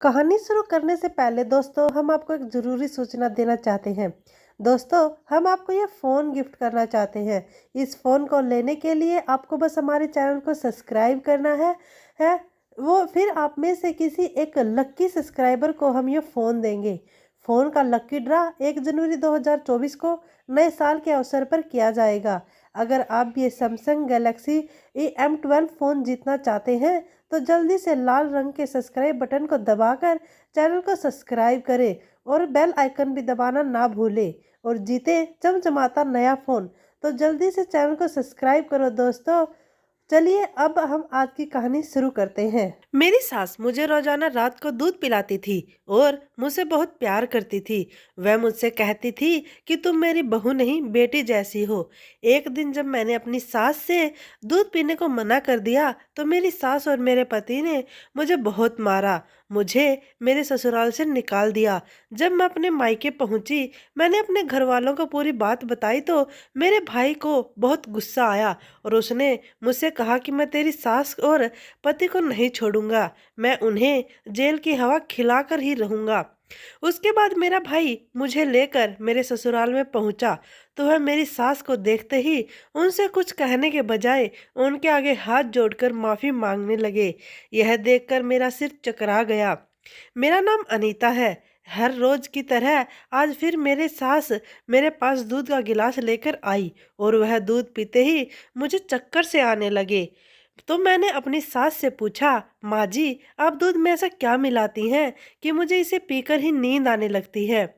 कहानी शुरू करने से पहले दोस्तों हम आपको एक ज़रूरी सूचना देना चाहते हैं। दोस्तों, हम आपको ये फ़ोन गिफ्ट करना चाहते हैं। इस फ़ोन को लेने के लिए आपको बस हमारे चैनल को सब्सक्राइब करना है वो फिर आप में से किसी एक लक्की सब्सक्राइबर को हम ये फ़ोन देंगे। फ़ोन का लक्की ड्रा 1 जनवरी 2024 को नए साल के अवसर पर किया जाएगा। अगर आप भी ये सैमसंग गैलेक्सी M12 फ़ोन जीतना चाहते हैं तो जल्दी से लाल रंग के सब्सक्राइब बटन को दबाकर चैनल को सब्सक्राइब करें और बेल आइकन भी दबाना ना भूलें और जीते चमचमाता नया फ़ोन। तो जल्दी से चैनल को सब्सक्राइब करो दोस्तों। चलिए अब हम आज की कहानी शुरू करते हैं। मेरी सास मुझे रोजाना रात को दूध पिलाती थी और मुझसे बहुत प्यार करती थी। वह मुझसे कहती थी कि तुम मेरी बहू नहीं बेटी जैसी हो। एक दिन जब मैंने अपनी सास से दूध पीने को मना कर दिया तो मेरी सास और मेरे पति ने मुझे बहुत मारा। मुझे मेरे ससुराल से निकाल दिया। जब मैं अपने मायके पहुंची, मैंने अपने घर वालों को पूरी बात बताई तो मेरे भाई को बहुत गुस्सा आया और उसने मुझसे कहा कि मैं तेरी सास और पति को नहीं छोड़ूंगा, मैं उन्हें जेल की हवा खिलाकर ही रहूंगा। उसके बाद मेरा भाई मुझे लेकर मेरे ससुराल में पहुंचा तो वह मेरी सास को देखते ही उनसे कुछ कहने के बजाय उनके आगे हाथ जोड़कर माफी मांगने लगे। यह देखकर मेरा सिर चकरा गया। मेरा नाम अनीता है। हर रोज की तरह आज फिर मेरे सास मेरे पास दूध का गिलास लेकर आई और वह दूध पीते ही मुझे चक्कर से आने लगे। तो मैंने अपनी सास से पूछा, माँ जी, आप दूध में ऐसा क्या मिलाती हैं कि मुझे इसे पीकर ही नींद आने लगती है।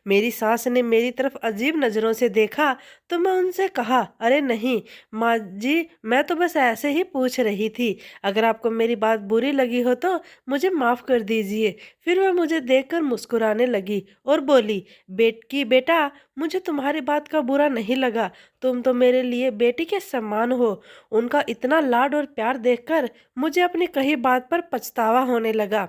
मेरी सास ने मेरी तरफ अजीब नज़रों से देखा तो मैं उनसे कहा, अरे नहीं माँ जी, मैं तो बस ऐसे ही पूछ रही थी। अगर आपको मेरी बात बुरी लगी हो तो मुझे माफ़ कर दीजिए। फिर वह मुझे देखकर मुस्कुराने लगी और बोली, बेटा, मुझे तुम्हारी बात का बुरा नहीं लगा। तुम तो मेरे लिए बेटी के समान हो। उनका इतना लाड और प्यार देखकर मुझे अपनी कही बात पर पछतावा होने लगा।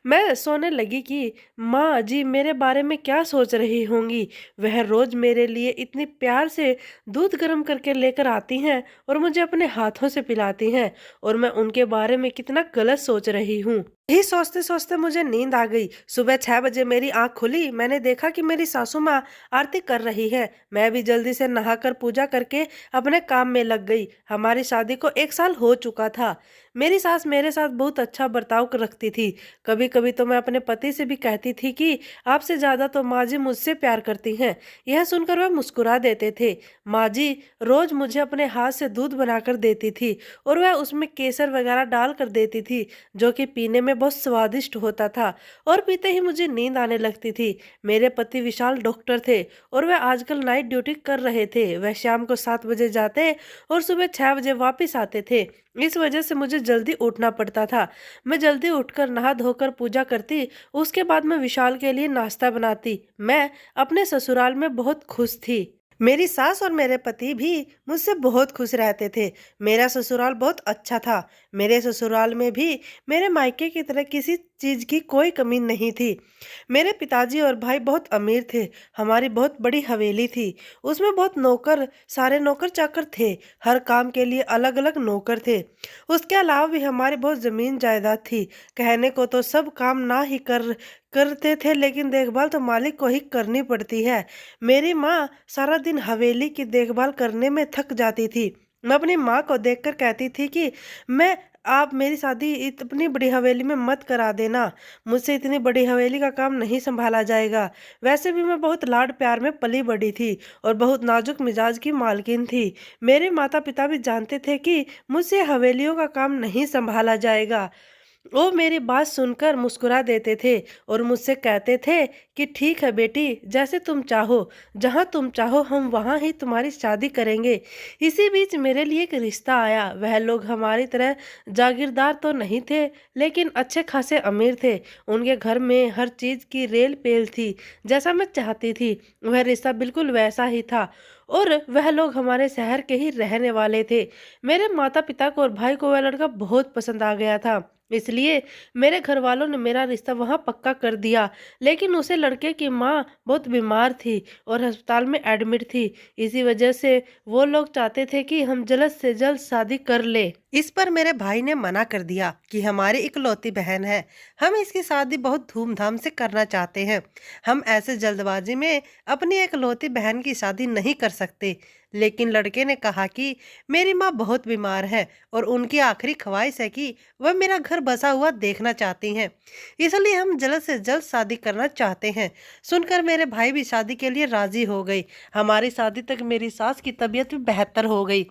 मैं सोने लगी कि माँ जी मेरे बारे में क्या सोच रही होंगी। वह रोज मेरे लिए इतनी प्यार से दूध गर्म करके लेकर आती हैं और मुझे अपने हाथों से पिलाती हैं और मैं उनके बारे में कितना गलत सोच रही हूँ। यही सोचते सोचते मुझे नींद आ गई। सुबह 6 बजे मेरी आंख खुली। मैंने देखा कि मेरी सासू माँ आरती कर रही है। मैं भी जल्दी से नहाकर पूजा करके अपने काम में लग गई। हमारी शादी को 1 साल हो चुका था। मेरी सास मेरे साथ बहुत अच्छा बर्ताव रखती थी। कभी कभी तो मैं अपने पति से भी कहती थी कि आपसे ज्यादा तो माँ जी मुझसे प्यार करती हैं। यह सुनकर वह मुस्कुरा देते थे। माँ जी रोज मुझे अपने हाथ से दूध बनाकर देती थी और वह उसमें केसर वगैरह डाल कर देती थी, जो कि पीने में बहुत स्वादिष्ट होता था और पीते ही मुझे नींद आने लगती थी। मेरे पति विशाल डॉक्टर थे और वह आजकल नाइट ड्यूटी कर रहे थे। वह शाम को 7 बजे जाते और सुबह 6 बजे वापस आते थे। इस वजह से मुझे जल्दी उठना पड़ता था। मैं जल्दी उठकर नहा धोकर पूजा करती। उसके बाद मैं विशाल के लिए नाश्ता बनाती। मैं अपने ससुराल में बहुत खुश थी। मेरी सास और मेरे पति भी मुझसे बहुत खुश रहते थे। मेरा ससुराल बहुत अच्छा था। मेरे ससुराल में भी मेरे मायके की तरह किसी चीज की कोई कमी नहीं थी। मेरे पिताजी और भाई बहुत अमीर थे। हमारी बहुत बड़ी हवेली थी। उसमें बहुत नौकर, सारे नौकर चाकर थे। हर काम के लिए अलग अलग नौकर थे। उसके अलावा भी हमारी बहुत जमीन जायदाद थी। कहने को तो सब काम ना ही करते थे, लेकिन देखभाल तो मालिक को ही करनी पड़ती है। मेरी माँ सारा दिन हवेली की देखभाल करने में थक जाती थी। मैं अपनी माँ को देखकर कहती थी कि मैं आप मेरी शादी इतनी बड़ी हवेली में मत करा देना। मुझसे इतनी बड़ी हवेली का काम नहीं संभाला जाएगा। वैसे भी मैं बहुत लाड प्यार में पली बड़ी थी और बहुत नाजुक मिजाज की मालकिन थी। मेरे माता पिता भी जानते थे कि मुझसे हवेलियों का काम नहीं संभाला जाएगा। वो मेरी बात सुनकर मुस्कुरा देते थे और मुझसे कहते थे कि ठीक है बेटी, जैसे तुम चाहो, जहाँ तुम चाहो हम वहाँ ही तुम्हारी शादी करेंगे। इसी बीच मेरे लिए एक रिश्ता आया। वह लोग हमारी तरह जागीरदार तो नहीं थे, लेकिन अच्छे खासे अमीर थे। उनके घर में हर चीज़ की रेल पेल थी, जैसा मैं चाहती थी। वह रिश्ता बिल्कुल वैसा ही था और वह लोग हमारे शहर के ही रहने वाले थे। मेरे माता पिता को और भाई को वह लड़का बहुत पसंद आ गया था। इसलिए मेरे घर वालों ने मेरा रिश्ता वहाँ पक्का कर दिया। लेकिन उसे लड़के की माँ बहुत बीमार थी और अस्पताल में एडमिट थी। इसी वजह से वो लोग चाहते थे कि हम जल्द से जल्द शादी कर ले। इस पर मेरे भाई ने मना कर दिया कि हमारी इकलौती बहन है, हम इसकी शादी बहुत धूमधाम से करना चाहते हैं। हम ऐसे जल्दबाजी में अपनी इकलौती बहन की शादी नहीं कर सकते। लेकिन लड़के ने कहा कि मेरी माँ बहुत बीमार है और उनकी आखिरी ख्वाहिश है कि वह मेरा घर बसा हुआ देखना चाहती हैं, इसलिए हम जल्द से जल्द शादी करना चाहते हैं। सुनकर मेरे भाई भी शादी के लिए राजी हो गई। हमारी शादी तक मेरी सास की तबीयत भी बेहतर हो गई।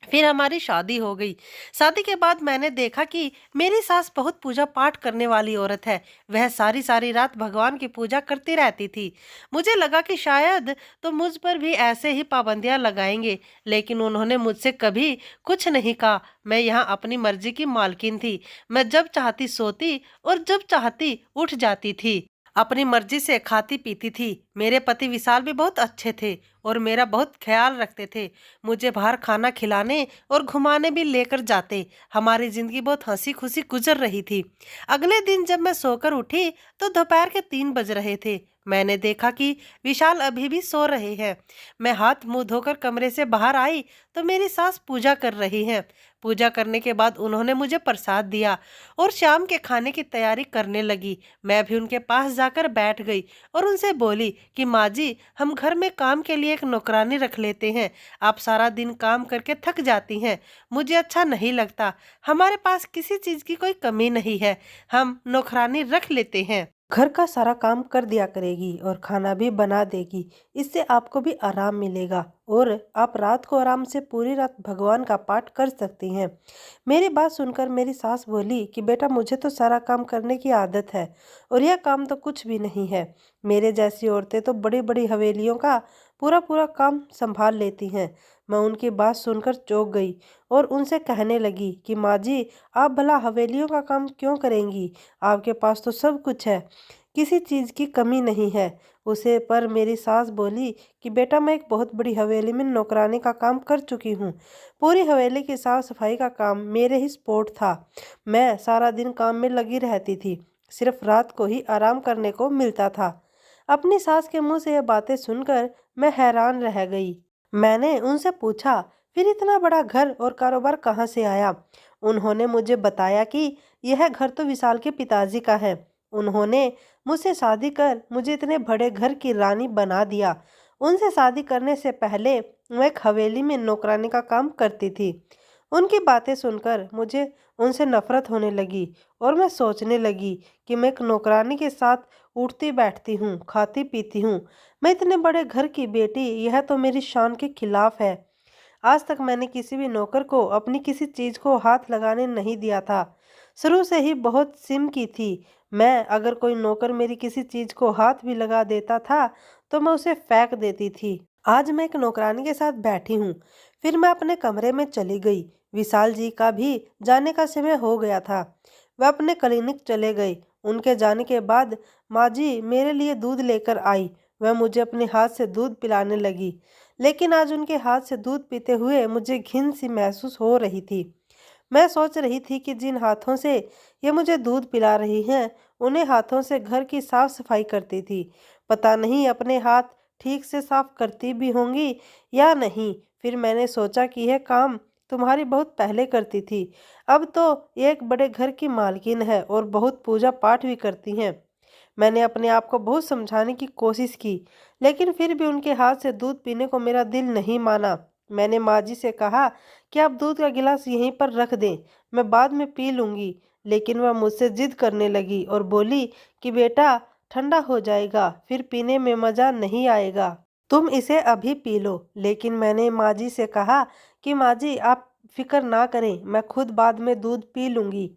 फिर हमारी शादी हो गई। शादी के बाद मैंने देखा कि मेरी सास बहुत पूजा पाठ करने वाली औरत है। वह सारी सारी रात भगवान की पूजा करती रहती थी। मुझे लगा कि शायद तो मुझ पर भी ऐसे ही पाबंदियां लगाएंगे, लेकिन उन्होंने मुझसे कभी कुछ नहीं कहा। मैं यहाँ अपनी मर्जी की मालकिन थी। मैं जब चाहती सोती और जब चाहती उठ जाती थी। अपनी मर्जी से खाती पीती थी। मेरे पति विशाल भी बहुत अच्छे थे और मेरा बहुत ख्याल रखते थे। मुझे बाहर खाना खिलाने और घुमाने भी लेकर जाते। हमारी जिंदगी बहुत हंसी खुशी गुजर रही थी। अगले दिन जब मैं सोकर उठी तो दोपहर के 3 बज रहे थे। मैंने देखा कि विशाल अभी भी सो रहे हैं। मैं हाथ मुंह धोकर कमरे से बाहर आई तो मेरी सास पूजा कर रही हैं। पूजा करने के बाद उन्होंने मुझे प्रसाद दिया और शाम के खाने की तैयारी करने लगी। मैं भी उनके पास जाकर बैठ गई और उनसे बोली कि माँ जी, हम घर में काम के लिए एक नौकरानी रख लेते हैं। आप सारा दिन काम करके थक जाती हैं, मुझे अच्छा नहीं लगता। हमारे पास किसी चीज़ की कोई कमी नहीं है, हम नौकरानी रख लेते हैं। घर का सारा काम कर दिया करेगी और खाना भी बना देगी। इससे आपको भी आराम मिलेगा और आप रात को आराम से पूरी रात भगवान का पाठ कर सकती हैं। मेरी बात सुनकर मेरी सास बोली कि बेटा, मुझे तो सारा काम करने की आदत है और यह काम तो कुछ भी नहीं है। मेरे जैसी औरतें तो बड़ी बड़ी हवेलियों का पूरा पूरा काम संभाल लेती हैं। मैं उनकी बात सुनकर चौंक गई और उनसे कहने लगी कि माँ जी, आप भला हवेलियों का काम क्यों करेंगी? आपके पास तो सब कुछ है, किसी चीज़ की कमी नहीं है। उसे पर मेरी सास बोली कि बेटा, मैं एक बहुत बड़ी हवेली में नौकरानी का काम कर चुकी हूँ। पूरी हवेली की साफ सफाई का काम मेरे ही स्पोर्ट था। मैं सारा दिन काम में लगी रहती थी, सिर्फ रात को ही आराम करने को मिलता था। अपनी सास के मुंह से यह बातें सुनकर मैं हैरान रह गई। मैंने उनसे पूछा, फिर इतना बड़ा घर और कारोबार कहाँ से आया? उन्होंने मुझे बताया कि यह घर तो विशाल के पिताजी का है। उन्होंने मुझसे शादी कर मुझे इतने बड़े घर की रानी बना दिया। उनसे शादी करने से पहले मैं एक हवेली में नौकरानी का काम करती थी। उनकी बातें सुनकर मुझे उनसे नफरत होने लगी और मैं सोचने लगी कि मैं एक नौकरानी के साथ उठती बैठती हूँ, खाती पीती हूँ। मैं इतने बड़े घर की बेटी, यह तो मेरी शान के खिलाफ है। आज तक मैंने किसी भी नौकर को अपनी किसी चीज़ को हाथ लगाने नहीं दिया था। शुरू से ही बहुत सिम की थी। मैं अगर कोई नौकर मेरी किसी चीज़ को हाथ भी लगा देता था तो मैं उसे फेंक देती थी। आज मैं एक नौकरानी के साथ बैठी हूँ। फिर मैं अपने कमरे में चली गई। विशाल जी का भी जाने का समय हो गया था। वह अपने क्लिनिक चले गए। उनके जाने के बाद माँ जी मेरे लिए दूध लेकर आई। वह मुझे अपने हाथ से दूध पिलाने लगी, लेकिन आज उनके हाथ से दूध पीते हुए मुझे घिन सी महसूस हो रही थी। मैं सोच रही थी कि जिन हाथों से ये मुझे दूध पिला रही हैं, उन्हें हाथों से घर की साफ सफाई करती थी। पता नहीं अपने हाथ ठीक से साफ करती भी होंगी या नहीं। फिर मैंने सोचा कि यह काम तुम्हारी बहुत पहले करती थी, अब तो ये एक बड़े घर की मालकिन है और बहुत पूजा पाठ भी करती हैं। मैंने अपने आप को बहुत समझाने की कोशिश की, लेकिन फिर भी उनके हाथ से दूध पीने को मेरा दिल नहीं माना। मैंने माँ जी से कहा कि आप दूध का गिलास यहीं पर रख दें, मैं बाद में पी लूँगी। लेकिन वह मुझसे जिद करने लगी और बोली कि बेटा, ठंडा हो जाएगा, फिर पीने में मज़ा नहीं आएगा। तुम इसे अभी पी लो। लेकिन मैंने माँ जी से कहा कि माँ जी, आप फिक्र ना करें, मैं खुद बाद में दूध पी लूँगी।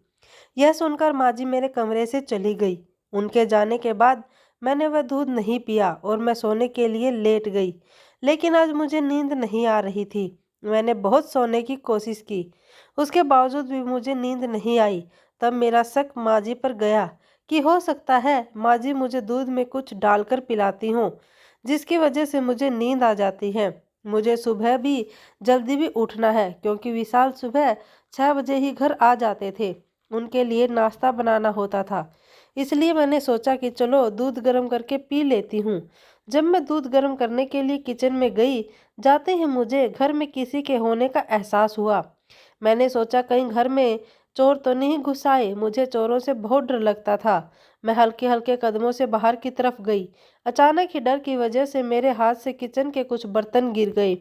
यह सुनकर माँ जी मेरे कमरे से चली गई। उनके जाने के बाद मैंने वह दूध नहीं पिया और मैं सोने के लिए लेट गई। लेकिन आज मुझे नींद नहीं आ रही थी। मैंने बहुत सोने की कोशिश की, उसके बावजूद भी मुझे नींद नहीं आई। तब मेरा शक माँ जी पर गया कि हो सकता है माँ जी मुझे दूध में कुछ डालकर पिलाती हों, जिसकी वजह से मुझे नींद आ जाती है। मुझे सुबह भी जल्दी भी उठना है, क्योंकि विशाल सुबह 6 बजे ही घर आ जाते थे। उनके लिए नाश्ता बनाना होता था। इसलिए मैंने सोचा कि चलो दूध गर्म करके पी लेती हूँ। जब मैं दूध गर्म करने के लिए किचन में गई, जाते ही मुझे घर में किसी के होने का एहसास हुआ। मैंने सोचा कहीं घर में चोर तो नहीं घुस आए। मुझे चोरों से बहुत डर लगता था। मैं हल्के हल्के कदमों से बाहर की तरफ गई। अचानक ही डर की वजह से मेरे हाथ से किचन के कुछ बर्तन गिर गए।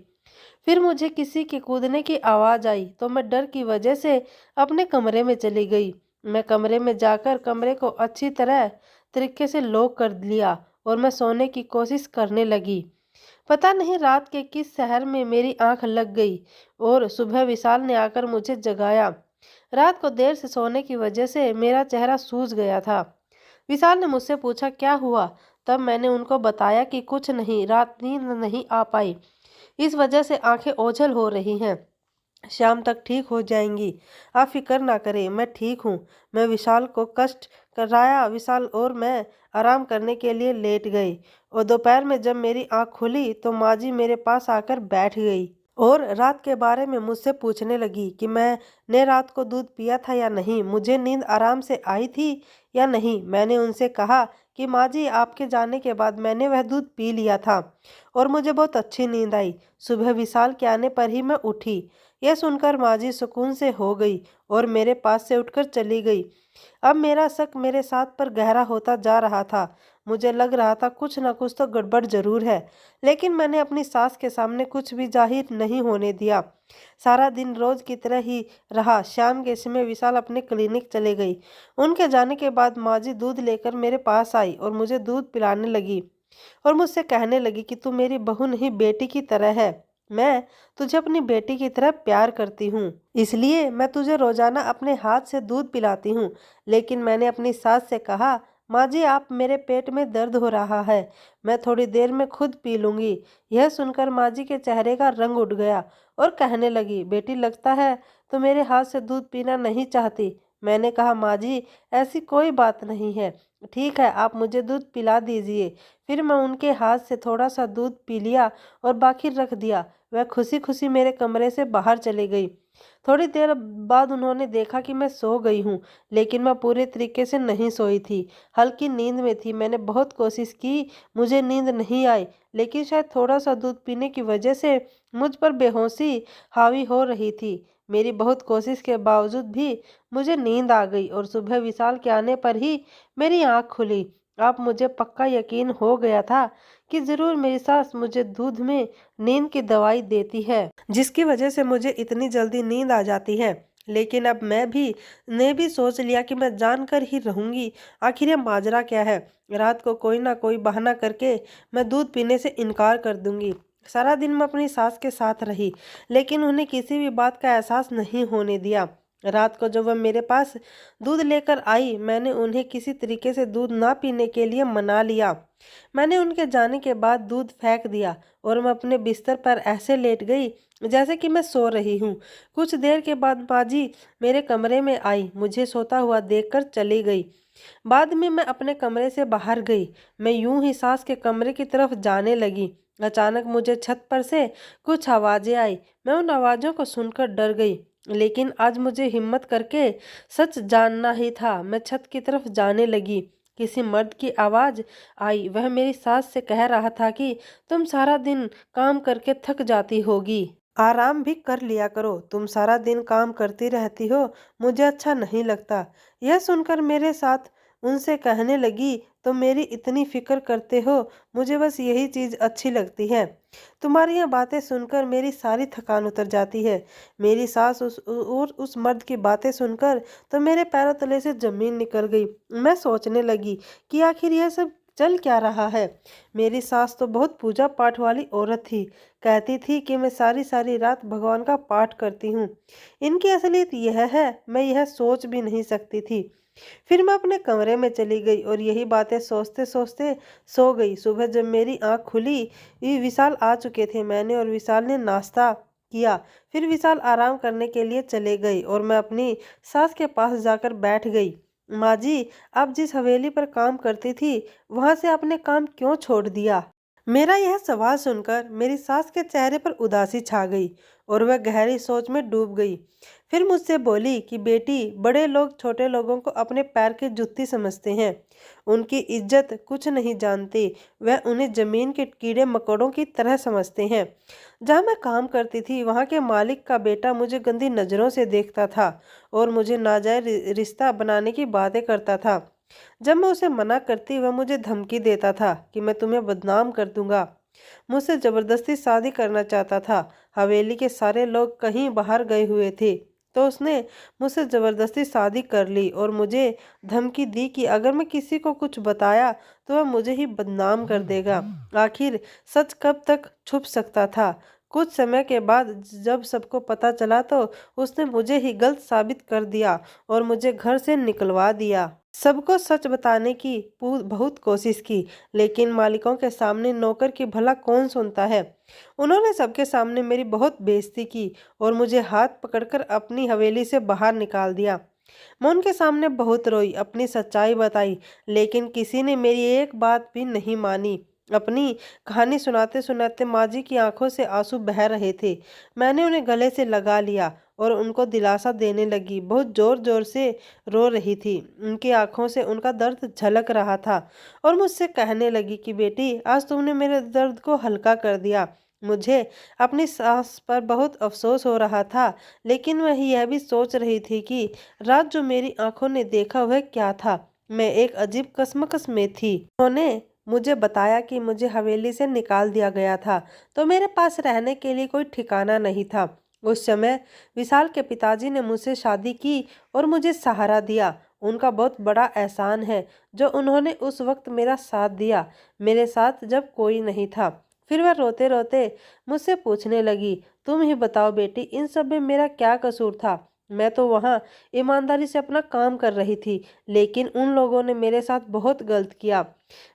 फिर मुझे किसी के कूदने की आवाज़ आई तो मैं डर की वजह से अपने कमरे में चली गई। मैं कमरे में जाकर कमरे को अच्छी तरह तरीके से लॉक कर लिया और मैं सोने की कोशिश करने लगी। पता नहीं रात के किस शहर में मेरी आंख लग गई और सुबह विशाल ने आकर मुझे जगाया। रात को देर से सोने की वजह से मेरा चेहरा सूज गया था। विशाल ने मुझसे पूछा क्या हुआ। तब मैंने उनको बताया कि कुछ नहीं, रात नींद नहीं आ पाई, इस वजह से आंखें ओझल हो रही हैं। शाम तक ठीक हो जाएंगी, आप फिक्र ना करें, मैं ठीक हूँ। मैं विशाल को कष्ट कराया। विशाल और मैं आराम करने के लिए लेट गए और दोपहर में जब मेरी आंख खुली तो माँ जी मेरे पास आकर बैठ गई और रात के बारे में मुझसे पूछने लगी कि मैंने रात को दूध पिया था या नहीं, मुझे नींद आराम से आई थी या नहीं। मैंने उनसे कहा कि माँ जी आपके जाने के बाद मैंने वह दूध पी लिया था और मुझे बहुत अच्छी नींद आई। सुबह विशाल के आने पर ही मैं उठी। यह सुनकर माँ जी सुकून से हो गई और मेरे पास से उठकर चली गई। अब मेरा शक मेरे साथ पर गहरा होता जा रहा था। मुझे लग रहा था कुछ न कुछ तो गड़बड़ जरूर है, लेकिन मैंने अपनी सास के सामने कुछ भी जाहिर नहीं होने दिया। सारा दिन रोज की तरह ही रहा। शाम के समय विशाल अपने क्लिनिक चले गई। उनके जाने के बाद माँ जी दूध लेकर मेरे पास आई और मुझे दूध पिलाने लगी और मुझसे कहने लगी कि तू मेरी बहू नहीं, बेटी की तरह है। मैं तुझे अपनी बेटी की तरह प्यार करती हूँ, इसलिए मैं तुझे रोजाना अपने हाथ से दूध पिलाती हूँ। लेकिन मैंने अपनी सास से कहा माँ जी आप मेरे पेट में दर्द हो रहा है, मैं थोड़ी देर में खुद पी लूँगी। यह सुनकर माँ जी के चेहरे का रंग उड़ गया और कहने लगी बेटी लगता है तो मेरे हाथ से दूध पीना नहीं चाहती। मैंने कहा माँ जी ऐसी कोई बात नहीं है, ठीक है आप मुझे दूध पिला दीजिए। फिर मैं उनके हाथ से थोड़ा सा दूध पी लिया और बाकी रख दिया। वह खुशी खुशी मेरे कमरे से बाहर चली गई। थोड़ी देर बाद उन्होंने देखा कि मैं सो गई हूँ, लेकिन मैं पूरे तरीके से नहीं सोई थी, हल्की नींद में थी। मैंने बहुत कोशिश की, मुझे नींद नहीं आई, लेकिन शायद थोड़ा सा दूध पीने की वजह से मुझ पर बेहोशी हावी हो रही थी। मेरी बहुत कोशिश के बावजूद भी मुझे नींद आ गई और सुबह विशाल के आने पर ही मेरी आँख खुली। अब मुझे पक्का यकीन हो गया था कि ज़रूर मेरी सास मुझे दूध में नींद की दवाई देती है, जिसकी वजह से मुझे इतनी जल्दी नींद आ जाती है। लेकिन अब मैं भी सोच लिया कि मैं जानकर ही रहूंगी आखिर ये माजरा क्या है। रात को कोई ना कोई बहाना करके मैं दूध पीने से इनकार कर दूंगी। सारा दिन मैं अपनी सास के साथ रही, लेकिन उन्हें किसी भी बात का एहसास नहीं होने दिया। रात को जब वह मेरे पास दूध लेकर आई, मैंने उन्हें किसी तरीके से दूध ना पीने के लिए मना लिया। मैंने उनके जाने के बाद दूध फेंक दिया और मैं अपने बिस्तर पर ऐसे लेट गई जैसे कि मैं सो रही हूँ। कुछ देर के बाद माँ जी मेरे कमरे में आई, मुझे सोता हुआ देखकर चली गई। बाद में मैं अपने कमरे से बाहर गई। मैं यूं ही सास के कमरे की तरफ जाने लगी। अचानक मुझे छत पर से कुछ आवाजें आई। मैं उन आवाज़ों को सुनकर डर गई, लेकिन आज मुझे हिम्मत करके सच जानना ही था। मैं छत की तरफ जाने लगी। किसी मर्द की आवाज़ आई। वह मेरी सास से कह रहा था कि तुम सारा दिन काम करके थक जाती होगी, आराम भी कर लिया करो, तुम सारा दिन काम करती रहती हो, मुझे अच्छा नहीं लगता। यह सुनकर मेरे साथ उनसे कहने लगी तो मेरी इतनी फिक्र करते हो, मुझे बस यही चीज़ अच्छी लगती है। तुम्हारी यह बातें सुनकर मेरी सारी थकान उतर जाती है। मेरी सास उस मर्द की बातें सुनकर तो मेरे पैरों तले से जमीन निकल गई। मैं सोचने लगी कि आखिर यह सब चल क्या रहा है। मेरी सास तो बहुत पूजा पाठ वाली औरत थी, कहती थी कि मैं सारी सारी रात भगवान का पाठ करती हूँ। इनकी असलियत यह है, मैं यह सोच भी नहीं सकती थी। फिर मैं अपने कमरे में चली गई और यही बातें सोचते सोचते सो गई। सुबह जब मेरी आंख खुली, ये विशाल आ चुके थे। मैंने और विशाल ने नाश्ता किया। फिर विशाल आराम करने के लिए चले गए और मैं अपनी सास के पास जाकर बैठ गई। माँ जी, आप जिस हवेली पर काम करती थी, वहाँ से आपने काम क्यों छोड़ दिया? मेरा यह सवाल सुनकर मेरी सास के चेहरे पर उदासी छा गई और वह गहरी सोच में डूब गई। फिर मुझसे बोली कि बेटी, बड़े लोग छोटे लोगों को अपने पैर की जुत्ती समझते हैं, उनकी इज्जत कुछ नहीं जानते, वह उन्हें जमीन के कीड़े मकोड़ों की तरह समझते हैं। जहाँ मैं काम करती थी वहाँ के मालिक का बेटा मुझे गंदी नज़रों से देखता था और मुझे नाजायज रिश्ता बनाने की बातें करता था। जब मैं उसे मना करती वह मुझे धमकी देता था कि मैं तुम्हें बदनाम कर दूंगा। मुझसे जबरदस्ती शादी करना चाहता था। हवेली के सारे लोग कहीं बाहर गए हुए थे तो उसने मुझसे जबरदस्ती शादी कर ली और मुझे धमकी दी कि अगर मैं किसी को कुछ बताया तो वह मुझे ही बदनाम कर देगा। आखिर सच कब तक छुप सकता था। कुछ समय के बाद जब सबको पता चला तो उसने मुझे ही गलत साबित कर दिया और मुझे घर से निकलवा दिया। सबको सच बताने की बहुत कोशिश की, लेकिन मालिकों के सामने नौकर की भला कौन सुनता है। उन्होंने सबके सामने मेरी बहुत बेइज्जती की और मुझे हाथ पकड़कर अपनी हवेली से बाहर निकाल दिया। मैं उनके सामने बहुत रोई, अपनी सच्चाई बताई, लेकिन किसी ने मेरी एक बात भी नहीं मानी। अपनी कहानी सुनाते सुनाते माँ जी की आंखों से आंसू बह रहे थे। मैंने उन्हें गले से लगा लिया और उनको दिलासा देने लगी। बहुत जोर जोर से रो रही थी, उनकी आंखों से उनका दर्द झलक रहा था और मुझसे कहने लगी कि बेटी, आज तुमने मेरे दर्द को हल्का कर दिया। मुझे अपनी सास पर बहुत अफसोस हो रहा था, लेकिन वह यह भी सोच रही थी कि रात जो मेरी आंखों ने देखा वह क्या था। मैं एक अजीब कशमकश में थी। उन्होंने मुझे बताया कि मुझे हवेली से निकाल दिया गया था तो मेरे पास रहने के लिए कोई ठिकाना नहीं था। उस समय विशाल के पिताजी ने मुझसे शादी की और मुझे सहारा दिया। उनका बहुत बड़ा एहसान है जो उन्होंने उस वक्त मेरा साथ दिया, मेरे साथ जब कोई नहीं था। फिर वह रोते रोते मुझसे पूछने लगी, तुम ही बताओ बेटी, इन सब में मेरा क्या कसूर था। मैं तो वहाँ ईमानदारी से अपना काम कर रही थी, लेकिन उन लोगों ने मेरे साथ बहुत गलत किया।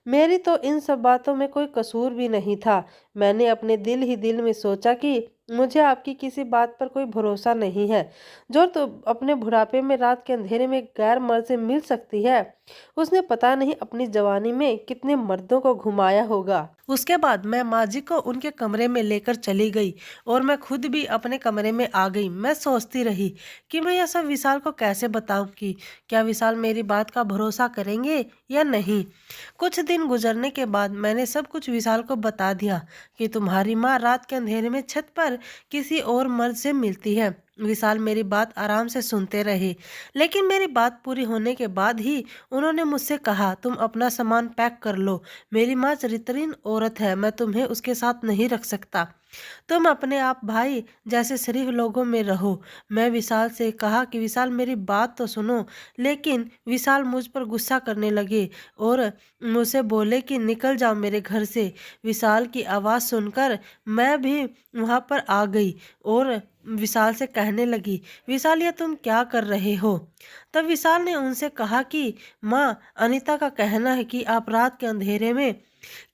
मेरी तो इन सब बातों में कोई कसूर भी नहीं था। मैंने अपने दिल ही दिल में सोचा कि मुझे आपकी किसी बात पर कोई भरोसा नहीं है। जो तो अपने बुढ़ापे में रात के अंधेरे में गैर मर्द से मिल सकती है, उसने पता नहीं अपनी जवानी में कितने मर्दों को घुमाया होगा। उसके बाद मैं माँ जी को उनके कमरे में लेकर चली गई और मैं खुद भी अपने कमरे में आ गई। मैं सोचती रही कि मैं यह सब विशाल को कैसे बताऊं कि क्या विशाल मेरी बात का भरोसा करेंगे या नहीं। कुछ दिन गुजरने के बाद मैंने सब कुछ विशाल को बता दिया कि तुम्हारी माँ रात के अंधेरे में छत पर किसी और मर्द से मिलती है। विशाल मेरी बात आराम से सुनते रहे, लेकिन मेरी बात पूरी होने के बाद ही उन्होंने मुझसे कहा, तुम अपना सामान पैक कर लो, मेरी माँ चरित्रहीन औरत है, मैं तुम्हें उसके साथ नहीं रख सकता। तुम अपने आप भाई जैसे शरीफ लोगों में रहो। मैं विशाल से कहा कि विशाल मेरी बात तो सुनो, लेकिन विशाल मुझ पर गुस्सा करने लगे और मुझसे बोले कि निकल जाओ मेरे घर से। विशाल की आवाज़ सुनकर मैं भी वहाँ पर आ गई और विशाल से कहने लगी, विशाल ये तुम क्या कर रहे हो। तब विशाल ने उनसे कहा कि माँ, अनीता का कहना है कि आप रात के अंधेरे में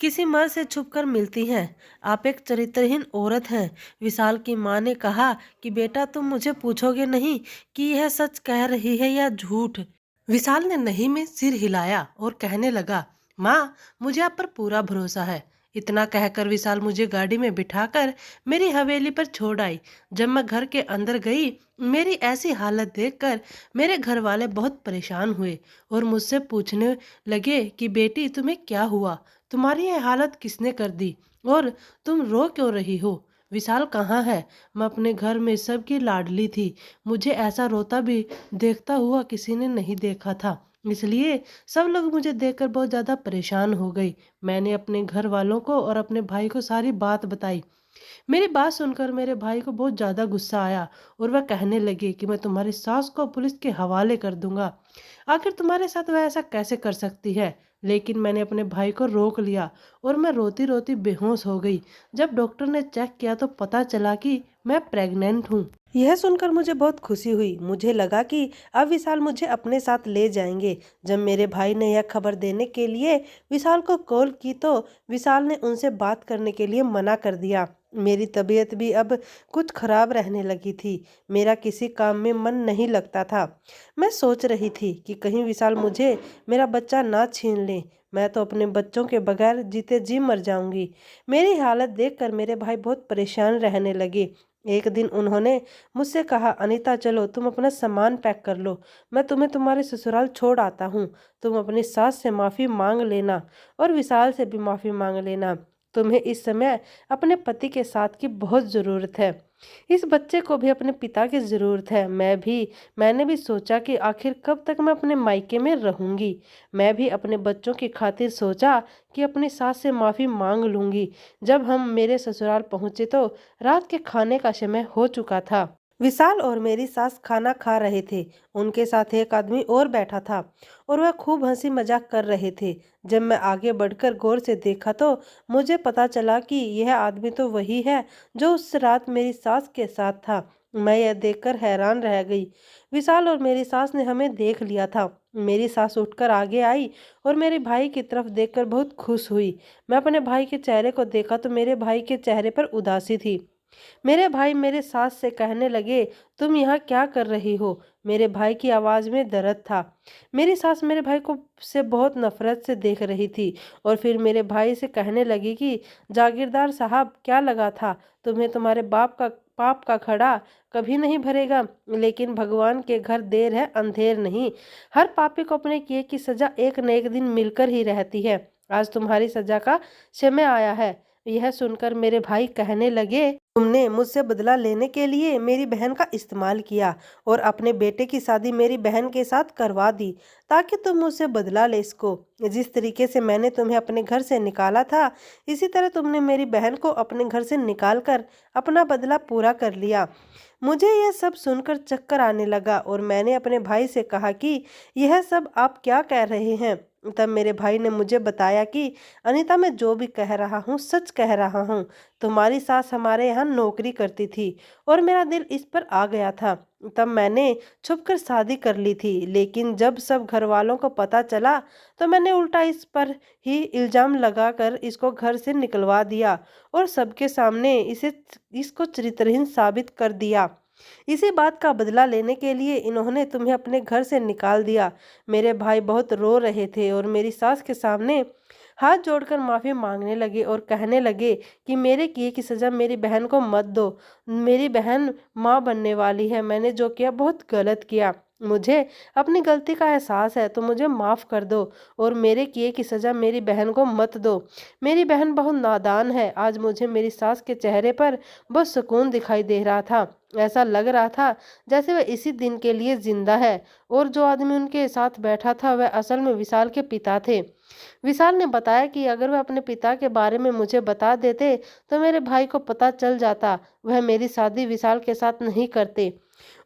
किसी मर्द से छुपकर मिलती हैं। आप एक चरित्रहीन औरत हैं। विशाल की माँ ने कहा कि बेटा, तुम मुझे पूछोगे नहीं कि यह सच कह रही है या झूठ। विशाल ने नहीं में सिर हिलाया और कहने लगा, माँ, मुझे आप पर पूरा भरोसा है। इतना कहकर विशाल मुझे गाड़ी में बिठाकर मेरी हवेली पर छोड़ आई। जब मैं घर के अंदर गई, मेरी ऐसी हालत देखकर मेरे घर वाले बहुत परेशान हुए और मुझसे पूछने लगे कि बेटी, तुम्हें क्या हुआ, तुम्हारी यह हालत किसने कर दी और तुम रो क्यों रही हो। विशाल कहाँ है। मैं अपने घर में सबकी लाडली थी। मुझे ऐसा रोता भी देखता हुआ किसी ने नहीं देखा था, इसलिए सब लोग मुझे देखकर बहुत ज़्यादा परेशान हो गई। मैंने अपने घर वालों को और अपने भाई को सारी बात बताई। मेरी बात सुनकर मेरे भाई को बहुत ज़्यादा गुस्सा आया और वह कहने लगे कि मैं तुम्हारी सास को पुलिस के हवाले कर दूंगा। आखिर तुम्हारे साथ वह ऐसा कैसे कर सकती है। लेकिन मैंने अपने भाई को रोक लिया और मैं रोती रोती बेहोश हो गई। जब डॉक्टर ने चेक किया तो पता चला कि मैं प्रेग्नेंट हूँ। यह सुनकर मुझे बहुत खुशी हुई। मुझे लगा कि अब विशाल मुझे अपने साथ ले जाएंगे। जब मेरे भाई ने यह खबर देने के लिए विशाल को कॉल की तो विशाल ने उनसे बात करने के लिए मना कर दिया। मेरी तबीयत भी अब कुछ खराब रहने लगी थी। मेरा किसी काम में मन नहीं लगता था। मैं सोच रही थी कि कहीं विशाल मुझे मेरा बच्चा ना छीन ले। मैं तो अपने बच्चों के बगैर जीते जी मर जाऊंगी। मेरी हालत देखकर मेरे भाई बहुत परेशान रहने लगे। एक दिन उन्होंने मुझसे कहा, अनीता चलो तुम अपना सामान पैक कर लो, मैं तुम्हें तुम्हारे ससुराल छोड़ आता हूँ। तुम अपनी सास से माफ़ी मांग लेना और विशाल से भी माफ़ी मांग लेना। तुम्हें इस समय अपने पति के साथ की बहुत ज़रूरत है। इस बच्चे को भी अपने पिता की ज़रूरत है। मैंने भी सोचा कि आखिर कब तक मैं अपने मायके में रहूंगी। मैं भी अपने बच्चों की खातिर सोचा कि अपनी सास से माफ़ी मांग लूंगी। जब हम मेरे ससुराल पहुंचे तो रात के खाने का समय हो चुका था। विशाल और मेरी सास खाना खा रहे थे। उनके साथ एक आदमी और बैठा था और वह खूब हंसी मजाक कर रहे थे। जब मैं आगे बढ़कर गौर से देखा तो मुझे पता चला कि यह आदमी तो वही है जो उस रात मेरी सास के साथ था। मैं यह देखकर हैरान रह गई। विशाल और मेरी सास ने हमें देख लिया था। मेरी सास उठकर आगे आई और मेरे भाई की तरफ देखकर बहुत खुश हुई। मैं अपने भाई के चेहरे को देखा तो मेरे भाई के चेहरे पर उदासी थी। मेरे भाई मेरे सास से कहने लगे, तुम यहाँ क्या कर रही हो? मेरे भाई की आवाज़ में दर्द था। मेरी सास मेरे भाई को से बहुत नफरत से देख रही थी और फिर मेरे भाई से कहने लगी कि जागीरदार साहब क्या लगा था, तुम्हें तुम्हारे बाप का पाप का खड़ा कभी नहीं भरेगा। लेकिन भगवान के घर देर है अंधेर नहीं। हर पापी को अपने किए की सजा एक न एक दिन मिलकर ही रहती है। आज तुम्हारी सजा का समय आया है। यह सुनकर मेरे भाई कहने लगे, तुमने मुझसे बदला लेने के लिए मेरी बहन का इस्तेमाल किया और अपने बेटे की शादी मेरी बहन के साथ करवा दी ताकि तुम मुझसे बदला ले सको। जिस तरीके से मैंने तुम्हें अपने घर से निकाला था, इसी तरह तुमने मेरी बहन को अपने घर से निकाल कर अपना बदला पूरा कर लिया। मुझे यह सब सुनकर चक्कर आने लगा और मैंने अपने भाई से कहा कि यह सब आप क्या कह रहे हैं। तब मेरे भाई ने मुझे बताया कि अनीता, मैं जो भी कह रहा हूँ सच कह रहा हूँ। तुम्हारी सास हमारे यहाँ नौकरी करती थी और मेरा दिल इस पर आ गया था। तब मैंने छुपकर शादी कर ली थी, लेकिन जब सब घर वालों को पता चला तो मैंने उल्टा इस पर ही इल्ज़ाम लगाकर इसको घर से निकलवा दिया और सबके सामने इसको चरित्रहीन साबित कर दिया। इसी बात का बदला लेने के लिए इन्होंने तुम्हें अपने घर से निकाल दिया। मेरे भाई बहुत रो रहे थे और मेरी सास के सामने हाथ जोड़कर माफ़ी मांगने लगे और कहने लगे कि मेरे किए की सज़ा मेरी बहन को मत दो। मेरी बहन माँ बनने वाली है। मैंने जो किया बहुत गलत किया। मुझे अपनी गलती का एहसास है, तो मुझे माफ़ कर दो और मेरे किए की सज़ा मेरी बहन को मत दो। मेरी बहन बहुत नादान है। आज मुझे मेरी सास के चेहरे पर बहुत सुकून दिखाई दे रहा था। ऐसा लग रहा था जैसे वह इसी दिन के लिए जिंदा है। और जो आदमी उनके साथ बैठा था वह असल में विशाल के पिता थे। विशाल ने बताया कि अगर वह अपने पिता के बारे में मुझे बता देते तो मेरे भाई को पता चल जाता। वह मेरी शादी विशाल के साथ नहीं करते।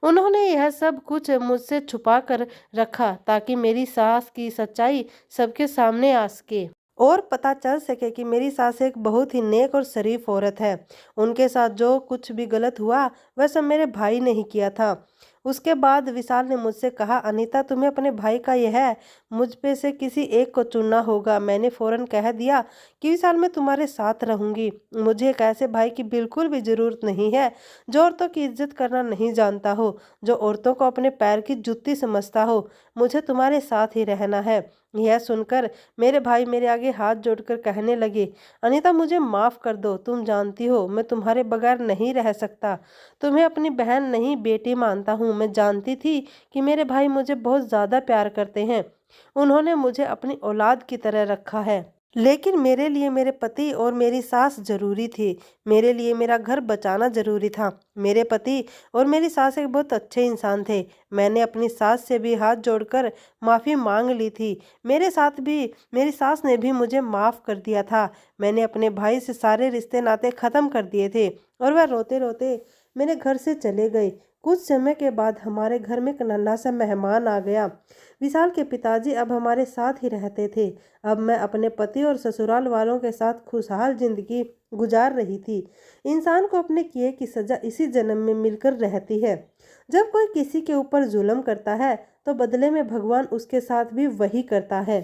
उन्होंने यह सब कुछ मुझसे छुपा कर रखा ताकि मेरी सास की सच्चाई सबके सामने आ सके और पता चल सके कि मेरी सास एक बहुत ही नेक और शरीफ औरत है। उनके साथ जो कुछ भी गलत हुआ वह सब मेरे भाई ने ही किया था। उसके बाद विशाल ने मुझसे कहा, अनीता तुम्हें अपने भाई का यह है, मुझ पे से किसी एक को चुनना होगा। मैंने फौरन कह दिया कि विशाल मैं तुम्हारे साथ रहूंगी। मुझे एक ऐसे भाई की बिल्कुल भी ज़रूरत नहीं है जो औरतों की इज्जत करना नहीं जानता हो, जो औरतों को अपने पैर की जुत्ती समझता हो। मुझे तुम्हारे साथ ही रहना है। यह सुनकर मेरे भाई मेरे आगे हाथ जोड़कर कहने लगे, अनीता मुझे माफ़ कर दो। तुम जानती हो मैं तुम्हारे बगैर नहीं रह सकता। तुम्हें अपनी बहन नहीं बेटी मानता हूँ। मैं जानती थी कि मेरे भाई मुझे बहुत ज़्यादा प्यार करते हैं। उन्होंने मुझे अपनी औलाद की तरह रखा है। लेकिन मेरे लिए मेरे पति और मेरी सास जरूरी थी। मेरे लिए मेरा घर बचाना जरूरी था। मेरे पति और मेरी सास एक बहुत अच्छे इंसान थे। मैंने अपनी सास से भी हाथ जोड़कर माफ़ी मांग ली थी। मेरे साथ भी मेरी सास ने भी मुझे माफ़ कर दिया था। मैंने अपने भाई से सारे रिश्ते नाते ख़त्म कर दिए थे और वह रोते रोते मेरे घर से चले गए। कुछ समय के बाद हमारे घर में एक नन्हा सा मेहमान आ गया। विशाल के पिताजी अब हमारे साथ ही रहते थे। अब मैं अपने पति और ससुराल वालों के साथ खुशहाल जिंदगी गुजार रही थी। इंसान को अपने किए की सजा इसी जन्म में मिलकर रहती है। जब कोई किसी के ऊपर जुल्म करता है तो बदले में भगवान उसके साथ भी वही करता है।